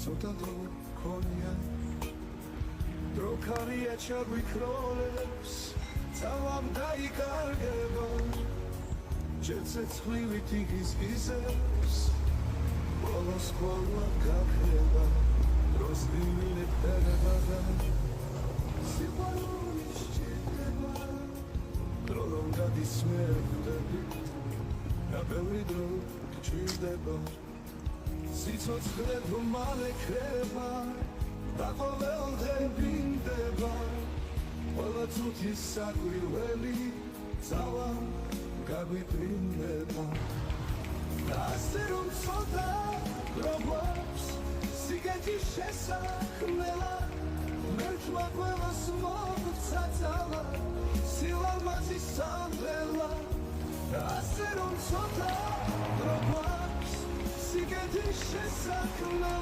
ცოტა დრო ქონია დრო ქარია ჩაგვიქროლებს წავამ დაიკარგება ცეცხლივით იგის გიზებს ბოლოს ყოლა გაქრება დროს დილით პერება და სიყვარული სჭირდება დრო რომ გადისმევდები და ბევრი დრო გჭირდება სიცოცხლე თუ მალე ქრება და ყოველდღე ბრინდება ყველა წუთის საკვირველი წავა გაგვიფრინდება და ასე რომ ცოტა გროგვობს სიგეთის შესაქმნელად მერჩმა ყველას მოგცა ძალა სილამაზის სამღერლა და ასე რომ ცოტა გროგვობს სიგეთის შესაქმნელად